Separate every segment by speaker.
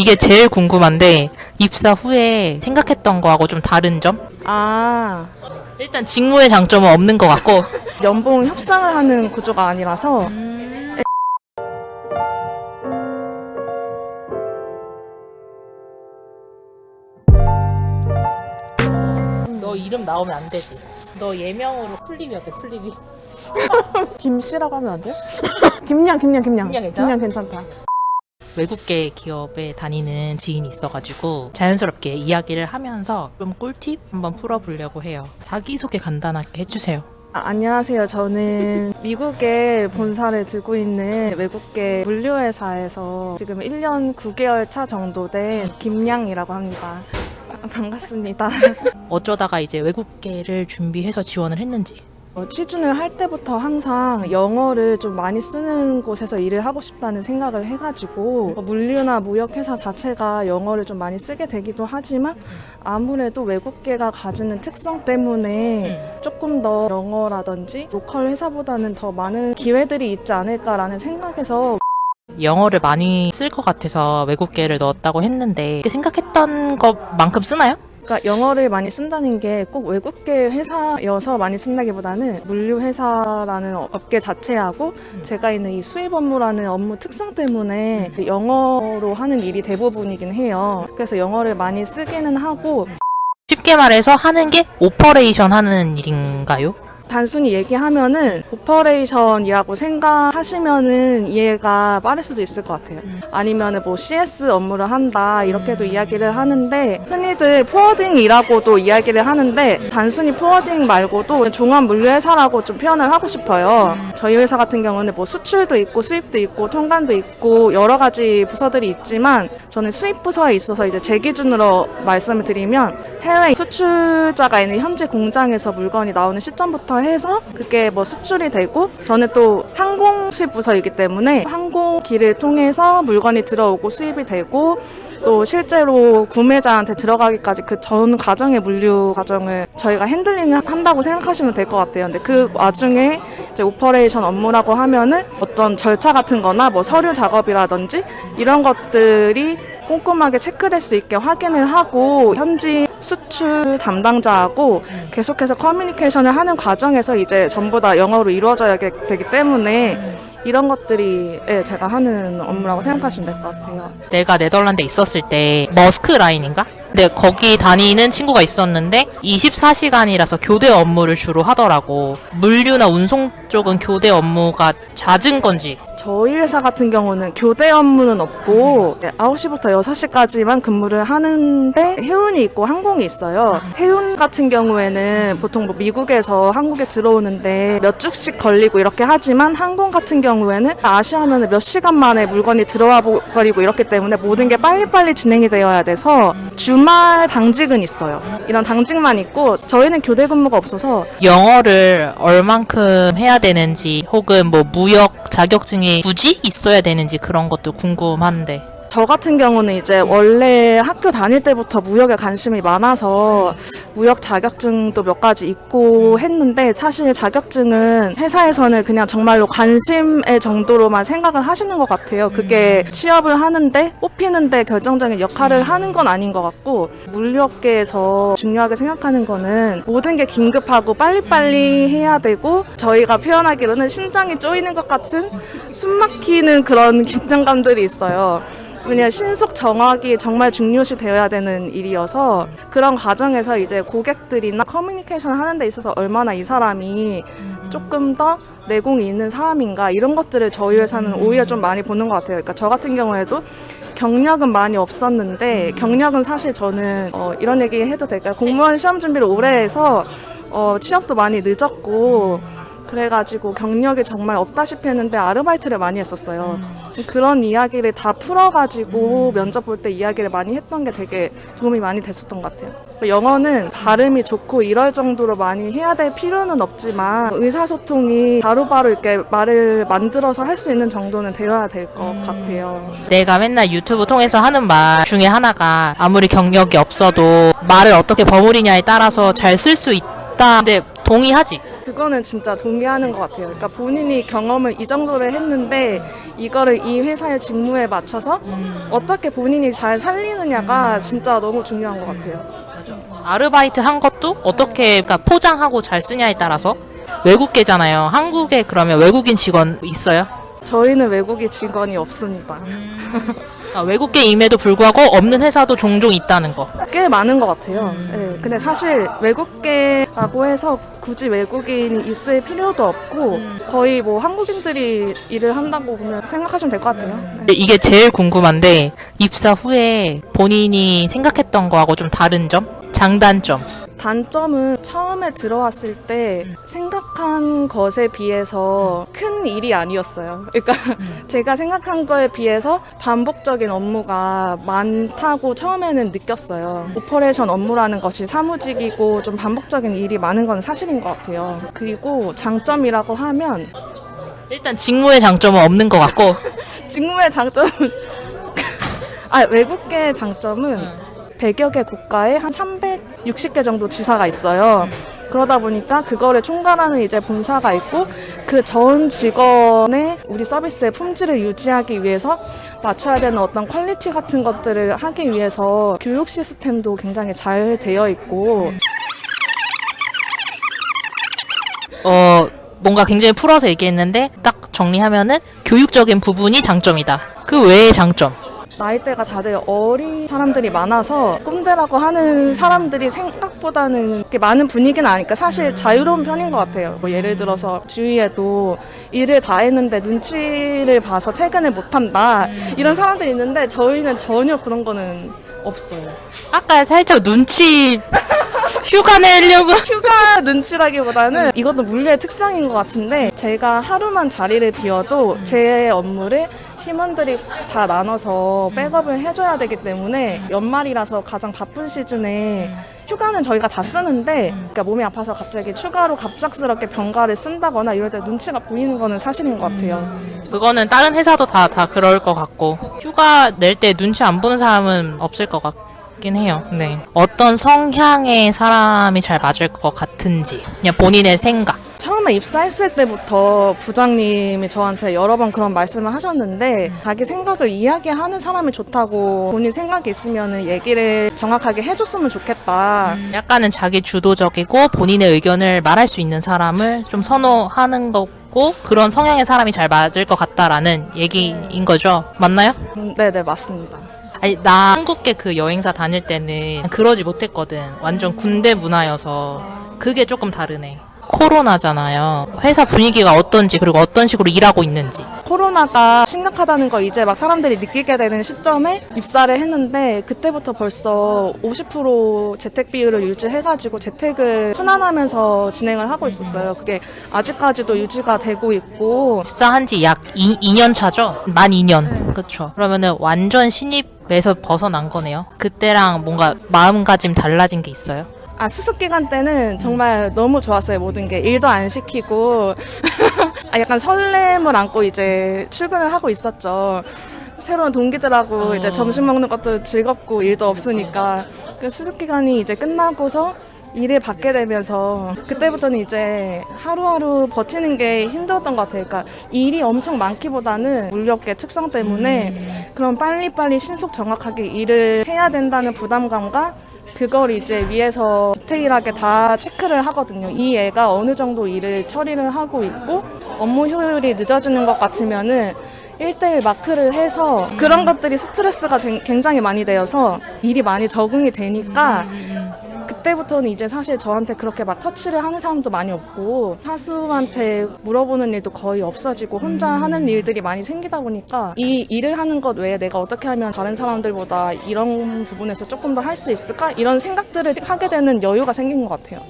Speaker 1: 이게 제일 궁금한데 입사 후에 생각했던 거하고 좀 다른 점?
Speaker 2: 아,
Speaker 1: 일단 직무의 장점은 없는 것 같고
Speaker 2: 연봉 협상을 하는 구조가 아니라서
Speaker 1: 너 이름 나오면 안 되지. 너 예명으로 플립이 어때? 플립이.
Speaker 2: 김씨라고 하면 안 돼요? 김양
Speaker 1: 김양 괜찮아?
Speaker 2: 김양 괜찮다.
Speaker 1: 외국계 기업에 다니는 지인이 있어가지고 자연스럽게 이야기를 하면서 좀 꿀팁 한번 풀어보려고 해요. 자기소개 간단하게 해주세요.
Speaker 2: 안녕하세요. 저는 미국에 본사를 두고 있는 외국계 물류회사에서 지금 1년 9개월 차 정도 된 김양이라고 합니다. 반갑습니다.
Speaker 1: 어쩌다가 이제 외국계를 준비해서 지원을 했는지.
Speaker 2: 취준을 할 때부터 항상 영어를 좀 많이 쓰는 곳에서 일을 하고 싶다는 생각을 해가지고 물류나 무역회사 자체가 영어를 좀 많이 쓰게 되기도 하지만 아무래도 외국계가 가지는 특성 때문에 조금 더 영어라든지 로컬 회사보다는 더 많은 기회들이 있지 않을까라는 생각에서
Speaker 1: 영어를 많이 쓸 것 같아서 외국계를 넣었다고 했는데 생각했던 것만큼 쓰나요?
Speaker 2: 그러니까 영어를 많이 쓴다는 게 꼭 외국계 회사여서 많이 쓴다기보다는 물류 회사라는 업계 자체하고 제가 있는 이 수입 업무라는 업무 특성 때문에 영어로 하는 일이 대부분이긴 해요. 그래서 영어를 많이 쓰기는 하고
Speaker 1: 쉽게 말해서 하는 게 오퍼레이션 하는 일인가요?
Speaker 2: 단순히 얘기하면은 오퍼레이션이라고 생각하시면은 이해가 빠를 수도 있을 것 같아요. 아니면은 뭐 CS 업무를 한다 이렇게도 이야기를 하는데 흔히들 포워딩이라고도 이야기를 하는데 단순히 포워딩 말고도 종합 물류회사라고 좀 표현을 하고 싶어요. 저희 회사 같은 경우는 뭐 수출도 있고 수입도 있고 통관도 있고 여러 가지 부서들이 있지만 저는 수입 부서에 있어서 이제 제 기준으로 말씀을 드리면 해외 수출자가 있는 현지 공장에서 물건이 나오는 시점부터 해서 그게 뭐 수출이 되고 저는 또 항공 수입 부서이기 때문에 항공기를 통해서 물건이 들어오고 수입이 되고 또 실제로 구매자한테 들어가기까지 그 전 과정의 물류 과정을 저희가 핸들링을 한다고 생각하시면 될 것 같아요. 근데 그 와중에 이제 오퍼레이션 업무라고 하면은 어떤 절차 같은 거나 뭐 서류 작업이라든지 이런 것들이 꼼꼼하게 체크될 수 있게 확인을 하고 현지 수출 담당자하고 계속해서 커뮤니케이션을 하는 과정에서 이제 전부 다 영어로 이루어져야 되기 때문에 이런 것들이 제가 하는 업무라고 생각하시면 될 것 같아요.
Speaker 1: 내가 네덜란드에 있었을 때 머스크 라인인가? 근데 거기 다니는 친구가 있었는데 24시간이라서 교대 업무를 주로 하더라고. 물류나 운송 쪽은 교대 업무가 잦은 건지.
Speaker 2: 저희 회사 같은 경우는 교대 업무는 없고 9시부터 6시까지만 근무를 하는데 해운이 있고 항공이 있어요. 해운 같은 경우에는 보통 뭐 미국에서 한국에 들어오는데 몇 주씩 걸리고 이렇게 하지만 항공 같은 경우에는 아시아는 몇 시간 만에 물건이 들어와 버리고 이렇기 때문에 모든 게 빨리빨리 진행이 되어야 돼서 주말 당직은 있어요. 이런 당직만 있고 저희는 교대 근무가 없어서
Speaker 1: 영어를 얼만큼 해야 되는지 혹은 뭐 무역 자격증이 굳이 있어야 되는지 그런 것도 궁금한데.
Speaker 2: 저 같은 경우는 이제 원래 학교 다닐 때부터 무역에 관심이 많아서 무역 자격증도 몇 가지 있고 했는데 사실 자격증은 회사에서는 그냥 정말로 관심의 정도로만 생각을 하시는 것 같아요. 그게 취업을 하는데 뽑히는데 결정적인 역할을 하는 건 아닌 것 같고 물류업계에서 중요하게 생각하는 거는 모든 게 긴급하고 빨리빨리 해야 되고 저희가 표현하기로는 심장이 쪼이는 것 같은 숨 막히는 그런 긴장감들이 있어요. 왜냐면 신속 정확이 정말 중요시 되어야 되는 일이어서 그런 과정에서 이제 고객들이나 커뮤니케이션 하는 데 있어서 얼마나 이 사람이 조금 더 내공이 있는 사람인가 이런 것들을 저희 회사는 오히려 좀 많이 보는 것 같아요. 그러니까 저 같은 경우에도 경력은 많이 없었는데 경력은 사실 저는 이런 얘기 해도 될까요? 공무원 시험 준비를 오래 해서 취업도 많이 늦었고 그래가지고 경력이 정말 없다시피 했는데 아르바이트를 많이 했었어요. 그런 이야기를 다 풀어가지고 면접 볼 때 이야기를 많이 했던 게 되게 도움이 많이 됐었던 것 같아요. 영어는 발음이 좋고 이럴 정도로 많이 해야 될 필요는 없지만 의사소통이 바로바로 이렇게 말을 만들어서 할 수 있는 정도는 되어야 될 것 같아요.
Speaker 1: 내가 맨날 유튜브 통해서 하는 말 중에 하나가 아무리 경력이 없어도 말을 어떻게 버무리냐에 따라서 잘 쓸 수 있다. 근데 동의하지?
Speaker 2: 그거는 진짜 동의하는 것 같아요. 그러니까 본인이 경험을 이 정도를 했는데 이거를 이 회사의 직무에 맞춰서 어떻게 본인이 잘 살리느냐가 진짜 너무 중요한 것 같아요.
Speaker 1: 아르바이트 한 것도 어떻게 그러니까 포장하고 잘 쓰냐에 따라서 외국계잖아요. 한국에 그러면 외국인 직원 있어요?
Speaker 2: 저희는 외국인 직원이 없습니다.
Speaker 1: 외국계임에도 불구하고 없는 회사도 종종 있다는 거.
Speaker 2: 꽤 많은 것 같아요. 네, 근데 사실 외국계라고 해서 굳이 외국인이 있을 필요도 없고 거의 뭐 한국인들이 일을 한다고 보면 생각하시면 될 것 같아요. 네.
Speaker 1: 이게 제일 궁금한데 입사 후에 본인이 생각했던 거하고 좀 다른 점? 장단점.
Speaker 2: 단점은 처음에 들어왔을 때 생각한 것에 비해서 큰 일이 아니었어요. 그러니까 제가 생각한 거에 비해서 반복적인 업무가 많다고 처음에는 느꼈어요. 오퍼레이션 업무라는 것이 사무직이고 좀 반복적인 일이 많은 건 사실인 것 같아요. 그리고 장점이라고 하면
Speaker 1: 일단 직무의 장점은 없는 것 같고
Speaker 2: 직무의 장점은 외국계 장점은 100여 개 국가에 한 360개 정도 지사가 있어요. 그러다 보니까 그거를 총괄하는 이제 본사가 있고 그 전 직원의 우리 서비스의 품질을 유지하기 위해서 맞춰야 되는 어떤 퀄리티 같은 것들을 하기 위해서 교육 시스템도 굉장히 잘 되어 있고
Speaker 1: 뭔가 굉장히 풀어서 얘기했는데 딱 정리하면은 교육적인 부분이 장점이다. 그 외의 장점.
Speaker 2: 나이대가 다들 어린 사람들이 많아서 꼰대라고 하는 사람들이 생각보다는 그렇게 많은 분위기는 아니까 사실 자유로운 편인 것 같아요. 뭐 예를 들어서 주위에도 일을 다 했는데 눈치를 봐서 퇴근을 못한다 이런 사람들이 있는데 저희는 전혀 그런 거는 없어요.
Speaker 1: 아까 살짝 눈치 휴가 내려고
Speaker 2: 휴가 눈치라기보다는 이것도 물류의 특성인 것 같은데 제가 하루만 자리를 비워도 제 업무를 팀원들이 다 나눠서 백업을 해줘야 되기 때문에 연말이라서 가장 바쁜 시즌에 휴가는 저희가 다 쓰는데 그러니까 몸이 아파서 갑자기 추가로 갑작스럽게 병가를 쓴다거나 이럴 때 눈치가 보이는 거는 사실인 것 같아요.
Speaker 1: 그거는 다른 회사도 다 그럴 것 같고 휴가 낼 때 눈치 안 보는 사람은 없을 것 같긴 해요. 네. 어떤 성향의 사람이 잘 맞을 것 같은지 그냥 본인의 생각.
Speaker 2: 처음에 입사했을 때부터 부장님이 저한테 여러 번 그런 말씀을 하셨는데 자기 생각을 이야기하는 사람이 좋다고 본인 생각이 있으면 얘기를 정확하게 해줬으면 좋겠다.
Speaker 1: 약간은 자기 주도적이고 본인의 의견을 말할 수 있는 사람을 좀 선호하는 거고 그런 성향의 사람이 잘 맞을 것 같다라는 얘기인 거죠. 맞나요?
Speaker 2: 네네 맞습니다.
Speaker 1: 아니, 나 한국계 그 여행사 다닐 때는 그러지 못했거든. 완전 군대 문화여서 그게 조금 다르네. 코로나잖아요. 회사 분위기가 어떤지 그리고 어떤 식으로 일하고 있는지.
Speaker 2: 코로나가 심각하다는 걸 이제 막 사람들이 느끼게 되는 시점에 입사를 했는데 그때부터 벌써 50% 재택 비율을 유지해가지고 재택을 순환하면서 진행을 하고 있었어요. 그게 아직까지도 유지가 되고 있고
Speaker 1: 입사한 지 약 2년 차죠? 만 2년. 그쵸. 그러면은 완전 신입에서 벗어난 거네요. 그때랑 뭔가 마음가짐 달라진 게 있어요?
Speaker 2: 수습 기간 때는 정말 너무 좋았어요. 모든 게 일도 안 시키고 약간 설렘을 안고 이제 출근을 하고 있었죠. 새로운 동기들하고 이제 점심 먹는 것도 즐겁고 일도 없으니까 그 수습 기간이 이제 끝나고서 일을 받게 되면서 그때부터는 이제 하루하루 버티는 게 힘들었던 것 같아요. 그러니까 일이 엄청 많기보다는 물류업계 특성 때문에 그럼 빨리빨리 신속 정확하게 일을 해야 된다는 부담감과 그걸 이제 위에서 디테일하게 다 체크를 하거든요. 이 애가 어느 정도 일을 처리를 하고 있고 업무 효율이 늦어지는 것 같으면은 1대1 마크를 해서 그런 것들이 스트레스가 굉장히 많이 되어서 일이 많이 적응이 되니까 그때부터는 이제 사실 저한테 그렇게 막 터치를 하는 사람도 많이 없고 사수한테 물어보는 일도 거의 없어지고 혼자 하는 일들이 많이 생기다 보니까 이 일을 하는 것 외에 내가 어떻게 하면 다른 사람들보다 이런 부분에서 조금 더 할 수 있을까? 이런 생각들을 하게 되는 여유가 생긴 것 같아요.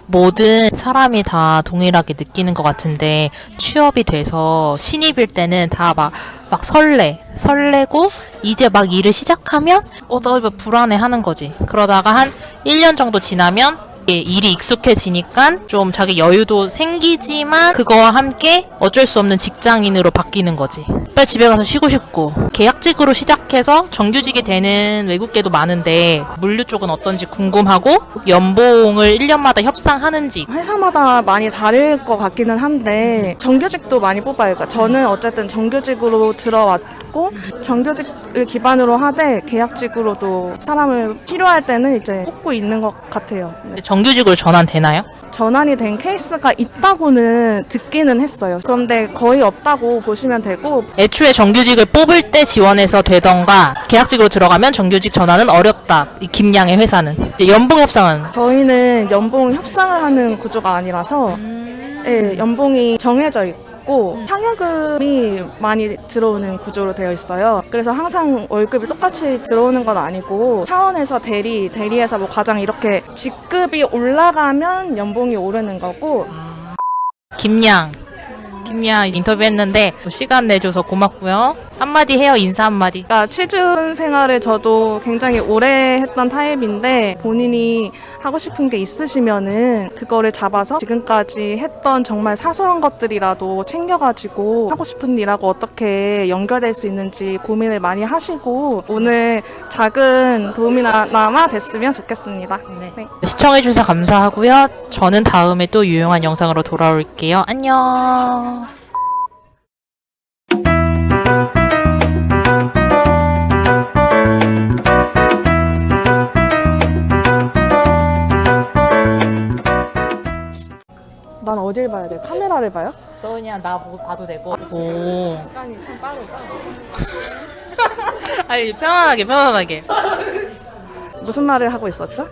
Speaker 1: 모든 사람이 다 동일하게 느끼는 것 같은데 취업이 돼서 신입일 때는 다 막 설레고 이제 막 일을 시작하면 나 불안해 하는 거지. 그러다가 한 1년 정도 지나면 일이 익숙해지니까 좀 자기 여유도 생기지만 그거와 함께 어쩔 수 없는 직장인으로 바뀌는 거지. 빨리 집에 가서 쉬고 싶고. 계약직으로 시작해서 정규직이 되는 외국계도 많은데 물류 쪽은 어떤지 궁금하고 연봉을 1년마다 협상하는지.
Speaker 2: 회사마다 많이 다를 것 같기는 한데 정규직도 많이 뽑아요. 그러니까 저는 어쨌든 정규직으로 들어왔고 정규직을 기반으로 하되 계약직으로도 사람을 필요할 때는 이제 뽑고 있는 것 같아요. 네.
Speaker 1: 정규직으로 전환되나요?
Speaker 2: 전환이 된 케이스가 있다고는 듣기는 했어요. 그런데 거의 없다고 보시면 되고
Speaker 1: 애초에 정규직을 뽑을 때 지원해서 되던가 계약직으로 들어가면 정규직 전환은 어렵다. 이 김양의 회사는. 연봉 협상은
Speaker 2: 저희는 연봉 협상을 하는 구조가 아니라서 네, 연봉이 정해져 있고 상여금이 많이 들어오는 구조로 되어 있어요. 그래서 항상 월급이 똑같이 들어오는 건 아니고 사원에서 대리에서 뭐 과장 이렇게 직급이 올라가면 연봉이 오르는 거고.
Speaker 1: 김양 인터뷰했는데 시간 내줘서 고맙고요. 한마디 해요. 인사 한마디.
Speaker 2: 그러니까 취준 생활을 저도 굉장히 오래 했던 타입인데 본인이 하고 싶은 게 있으시면은 그거를 잡아서 지금까지 했던 정말 사소한 것들이라도 챙겨가지고 하고 싶은 일하고 어떻게 연결될 수 있는지 고민을 많이 하시고 오늘 작은 도움이나마 됐으면 좋겠습니다. 네.
Speaker 1: 시청해주셔서 감사하고요. 저는 다음에 또 유용한 영상으로 돌아올게요. 안녕.
Speaker 2: 난 어딜 봐야 돼? 카메라를 봐요?
Speaker 1: 너 그냥 나 보고 봐도 되고. 오.
Speaker 2: 시간이 참 빠르죠?
Speaker 1: 아니 편안하게.
Speaker 2: 무슨 말을 하고 있었죠?